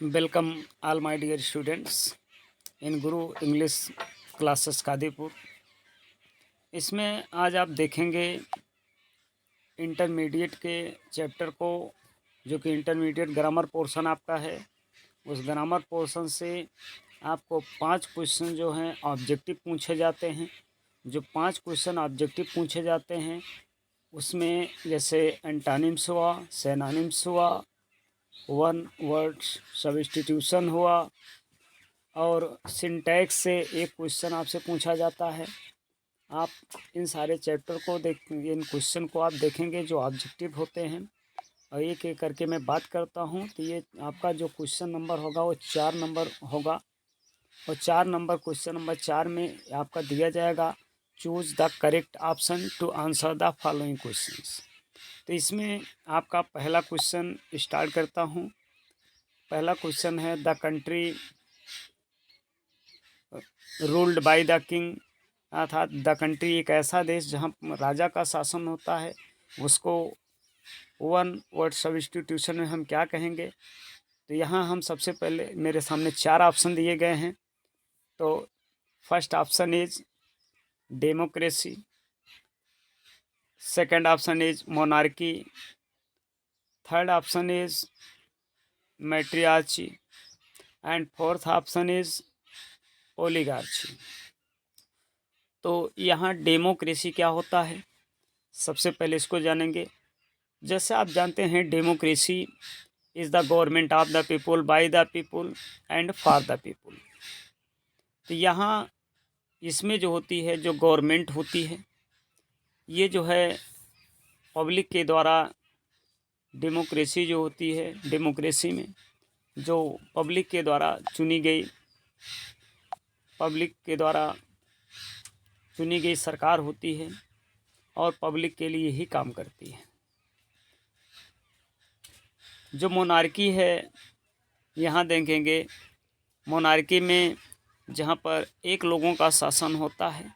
Welcome all my dear students in Guru English classes Kadipur. इसमें आज आप देखेंगे इंटरमीडिएट के चैप्टर को, जो कि इंटरमीडिएट ग्रामर पोर्शन आपका है। उस ग्रामर पोर्शन से आपको 5 क्वेश्चन जो हैं ऑब्जेक्टिव पूछे जाते हैं। जो 5 क्वेश्चन ऑब्जेक्टिव पूछे जाते हैं उसमें जैसे एंटानिम्स हुआ, सिनोनिम्स हुआ, वन वर्ड सब्स्टिट्यूशन हुआ और सिंटैक्स से एक क्वेश्चन आपसे पूछा जाता है। आप इन सारे चैप्टर को इन क्वेश्चन को आप देखेंगे जो ऑब्जेक्टिव होते हैं, और एक एक करके मैं बात करता हूँ। तो ये आपका जो क्वेश्चन नंबर होगा वो 4 नंबर होगा, और 4 नंबर क्वेश्चन नंबर 4 में आपका दिया जाएगा choose the correct option to answer the following questions. तो इसमें आपका पहला क्वेश्चन स्टार्ट करता हूँ। पहला क्वेश्चन है the country ruled by the king, अर्थात द कंट्री एक ऐसा देश जहाँ राजा का शासन होता है, उसको वन वर्ड सब्स्टिट्यूशन में हम क्या कहेंगे। तो यहाँ हम सबसे पहले मेरे सामने 4 ऑप्शन दिए गए हैं। तो first option is democracy, second option is monarchy, third option is matriarchy and fourth option is oligarchy. तो यहाँ डेमोक्रेसी क्या होता है, सबसे पहले इसको जानेंगे। जैसे आप जानते हैं democracy is the government of the people, by the people and for the people. तो यहाँ इसमें जो होती है, जो गवर्नमेंट होती है, ये जो है पब्लिक के द्वारा, डेमोक्रेसी जो होती है, डेमोक्रेसी में जो पब्लिक के द्वारा चुनी गई, पब्लिक के द्वारा चुनी गई सरकार होती है और पब्लिक के लिए ही काम करती है। जो मोनार्की है, यहाँ देखेंगे मोनार्की में जहाँ पर एक लोगों का शासन होता है,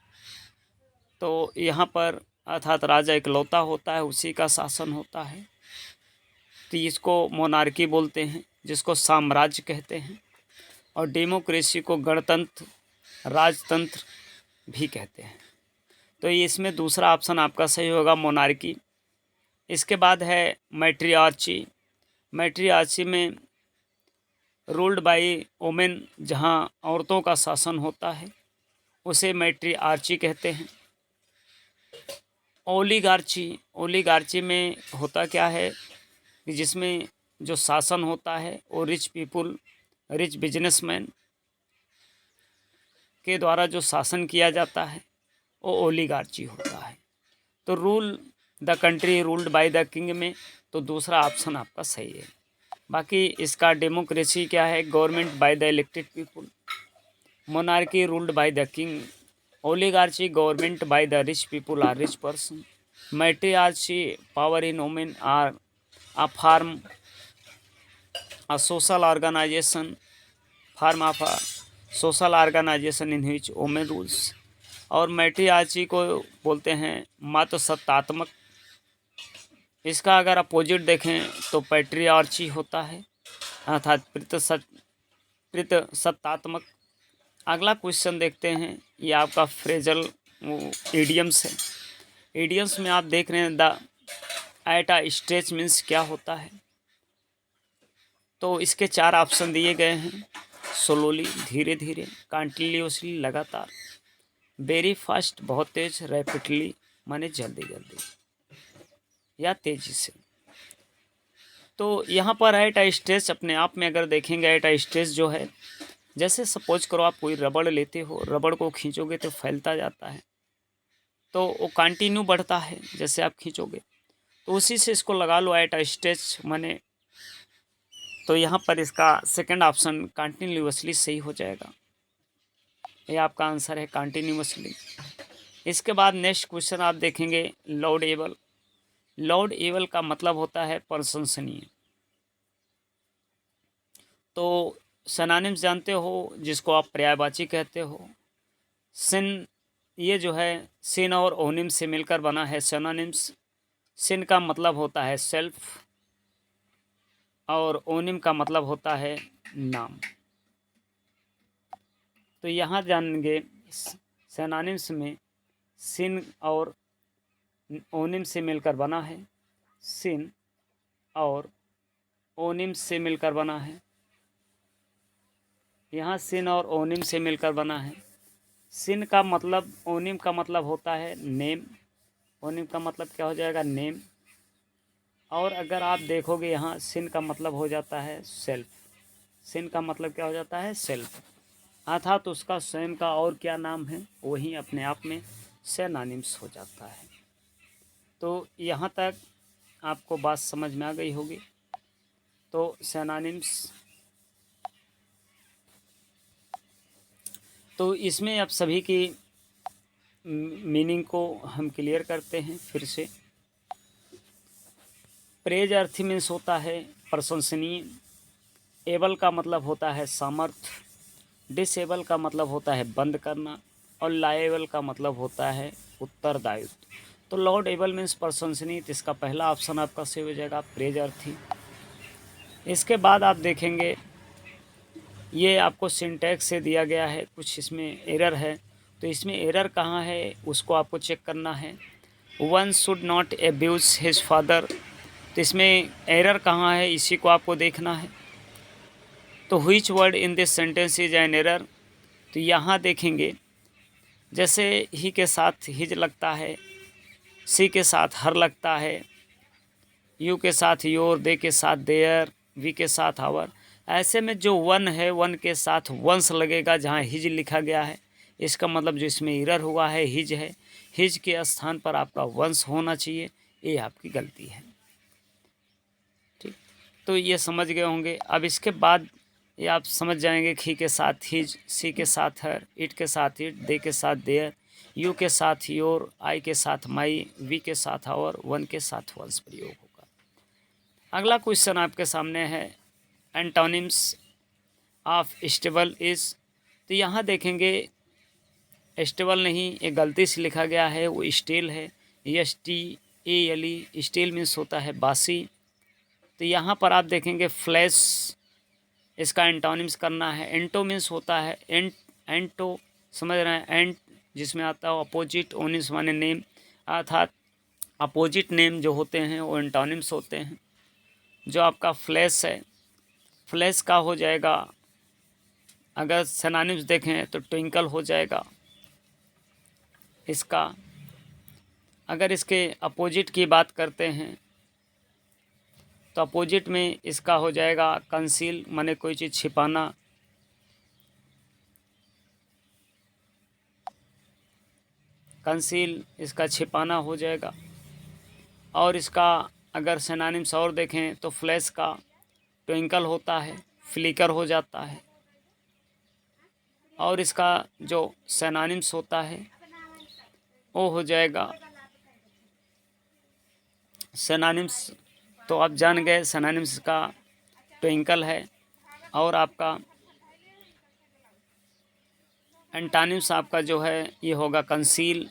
तो यहाँ पर अर्थात राजा इकलौता होता है, उसी का शासन होता है, तो इसको मोनार्की बोलते हैं, जिसको साम्राज्य कहते हैं। और डेमोक्रेसी को गणतंत्र, राजतंत्र भी कहते हैं। तो इसमें दूसरा ऑप्शन आपका सही होगा, मोनार्की। इसके बाद है मैट्रियार्ची। मैट्रियार्ची में रूल्ड बाय वोमेन, जहाँ औरतों का शासन होता है, उसे मैट्रियार्ची कहते हैं। ओलिगार्ची, ओलिगार्ची में होता क्या है कि जिसमें जो शासन होता है वो रिच पीपुल, रिच बिजनेसमैन के द्वारा जो शासन किया जाता है वो ओलिगार्ची होता है। तो rule the country ruled by the king में तो दूसरा ऑप्शन आपका सही है। बाकी इसका डेमोक्रेसी क्या है, government by the elected people, monarchy ruled by the king, oligarchy government by the rich people or rich person, matriarchy power in women or a form a social organization, form of a social organization in which women rules। और मैट्रियार्ची को बोलते हैं मातृसत्तात्मक। इसका अगर opposite देखें तो पैट्रियार्ची होता है, अर्थात पितृसत्तात्मक। अगला क्वेश्चन देखते हैं, ये आपका फ्रेजल इडियम्स है। इडियम्स में आप देख रहे हैं the at a stretch means क्या होता है। तो इसके 4 ऑप्शन दिए गए हैं, स्लोली धीरे धीरे, कंटिन्यूसली लगातार, वेरी फास्ट बहुत तेज, रैपिडली माने जल्दी जल्दी या तेजी से। तो यहाँ पर एट अ स्ट्रेच अपने आप में अगर देखेंगे, एट अ स्ट्रेच जो है, जैसे सपोज करो आप कोई रबड़ लेते हो, रबड़ को खींचोगे तो फैलता जाता है, तो वो कंटिन्यू बढ़ता है जैसे आप खींचोगे, तो उसी से इसको लगा लो एट अ स्ट्रेच माने। तो यहाँ पर इसका सेकंड ऑप्शन कंटिन्यूअसली सही हो जाएगा, ये आपका आंसर है कंटिन्यूअसली। इसके बाद नेक्स्ट क्वेश्चन आप देखेंगे लॉर्डेबल। लॉर्डेबल का मतलब होता है प्रशंसनीय। तो सिनोनिम्स जानते हो, जिसको आप पर्यायवाची कहते हो। सिन, ये जो है सिन और ओनिम से मिलकर बना है सिनोनिम्स। सिन का मतलब होता है सेल्फ, और ओनिम का मतलब होता है नाम। तो यहाँ जानेंगे सिनोनिम्स में सिन और ओनिम से मिलकर बना है, सिन और ओनिम से मिलकर बना है। यहाँ सिन और ओनिम से मिलकर बना है। सिन का मतलब, ओनिम का मतलब होता है नेम। ओनिम का मतलब क्या हो जाएगा? नेम। और अगर आप देखोगे यहाँ सिन का मतलब हो जाता है सेल्फ। सिन का मतलब क्या हो जाता है? सेल्फ। अर्थात उसका स्वयं का और क्या नाम है, वही अपने आप में सिनोनिम्स हो जाता है। तो यहाँ तक आपको बात समझ में आ गई होगी। तो सिनोनिम्स, तो इसमें अब सभी की मीनिंग को हम क्लियर करते हैं फिर से। प्रेज अर्थी मीन्स होता है प्रशंसनीय। एबल का मतलब होता है सामर्थ्य। डिसेबल का मतलब होता है बंद करना। और लाएबल का मतलब होता है उत्तरदायित्व। तो लॉर्ड एबल मीन्स प्रशंसनीय, तो इसका पहला ऑप्शन आपका सही हो जाएगा, प्रेज अर्थी। इसके बाद आप देखेंगे ये आपको सिंटैक्स से दिया गया है, कुछ इसमें एरर है। तो इसमें एरर कहाँ है उसको आपको चेक करना है। One should not abuse his father, तो इसमें एरर कहाँ है इसी को आपको देखना है। तो which word in this sentence is an error, तो यहाँ देखेंगे जैसे ही के साथ हिज लगता है, सी के साथ हर लगता है, यू के साथ योर, दे के साथ देयर, वी के साथ आवर। ऐसे में जो वन है, वन के साथ वंस लगेगा जहाँ हिज लिखा गया है। इसका मतलब जो इसमें एरर हुआ है हिज है, हिज के स्थान पर आपका वंस होना चाहिए, ये आपकी गलती है। ठीक, तो ये समझ गए होंगे। अब इसके बाद ये आप समझ जाएंगे, ही के साथ हिज, सी के साथ हर, इट के साथ इट, दे के साथ देयर, यू के साथ योर, आई के साथ माई, वी के साथ आवर, वन के साथ वंस प्रयोग होगा। अगला क्वेश्चन आपके सामने है, एंटोनिम्स ऑफ स्टेबल इज। तो यहाँ देखेंगे स्टेबल नहीं, एक गलती से लिखा गया है, वो स्टील है। STALE, स्टील मीन्स होता है बासी। तो यहाँ पर आप देखेंगे फ्लैश, इसका एंटोनिम्स करना है। एंटो मीन्स होता है एंटो, समझ रहे हैं? एंट जिसमें आता है अपोजिट, ओनिम्स माने नेम, अर्थात अपोजिट नेम जो होते हैं वो एंटोनिम्स होते हैं। जो आपका फ्लैश है, फ्लैश का हो जाएगा, अगर सिनोनिम्स देखें तो ट्विंकल हो जाएगा इसका। अगर इसके अपोजिट की बात करते हैं तो अपोजिट में इसका हो जाएगा कंसील, माने कोई चीज़ छिपाना। कंसील इसका छिपाना हो जाएगा। और इसका अगर सिनोनिम्स और देखें तो फ्लैश का ट्विंकल होता है, फ्लिकर हो जाता है। और इसका जो सिनोनिम्स होता है वो हो जाएगा सिनोनिम्स, तो आप जान गए सिनोनिम्स का ट्विंकल है। और आपका एंटोनिम्स आपका जो है ये होगा कंसील,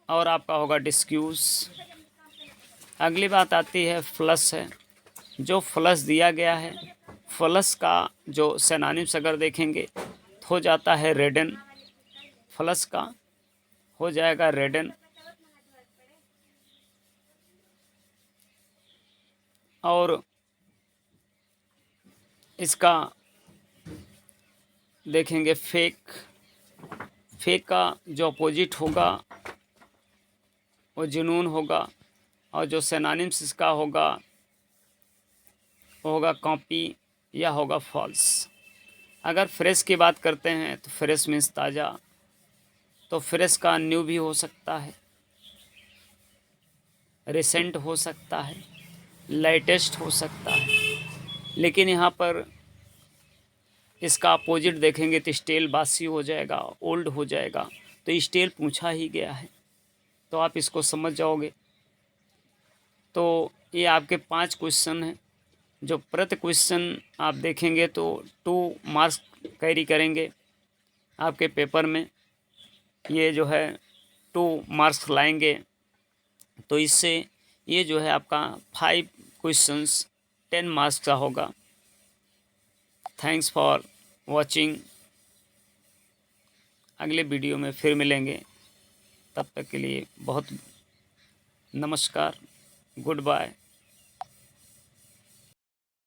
और आपका होगा डिस्क्यूज। अगली बात आती है फ्लश है। जो फ्लश दिया गया है, फ्लश का जो सिनोनिम्स अगर देखेंगे तो हो जाता है रेडन। फ्लश का हो जाएगा रेडन। और इसका देखेंगे फेक, फेक का जो अपोजिट होगा वो जुनून होगा। और जो सिनोनिम्स इसका होगा वो होगा कॉपी या होगा फॉल्स। अगर फ्रेश की बात करते हैं तो फ्रेश मीन्स ताज़ा, तो फ्रेश का न्यू भी हो सकता है, रिसेंट हो सकता है, लेटेस्ट हो सकता है। लेकिन यहाँ पर इसका अपोजिट देखेंगे तो स्टेल बासी हो जाएगा, ओल्ड हो जाएगा। तो स्टेल पूछा ही गया है, तो आप इसको समझ जाओगे। तो ये आपके 5 क्वेश्चन हैं, जो प्रति क्वेश्चन आप देखेंगे तो 2 मार्क्स कैरी करेंगे आपके पेपर में। ये जो है 2 मार्क्स लाएंगे, तो इससे ये जो है आपका क्वेश्चंस 10 मार्क्स का होगा। Thanks for watching. अगले वीडियो में फिर मिलेंगे, तब तक के लिए बहुत नमस्कार, गुड बाय।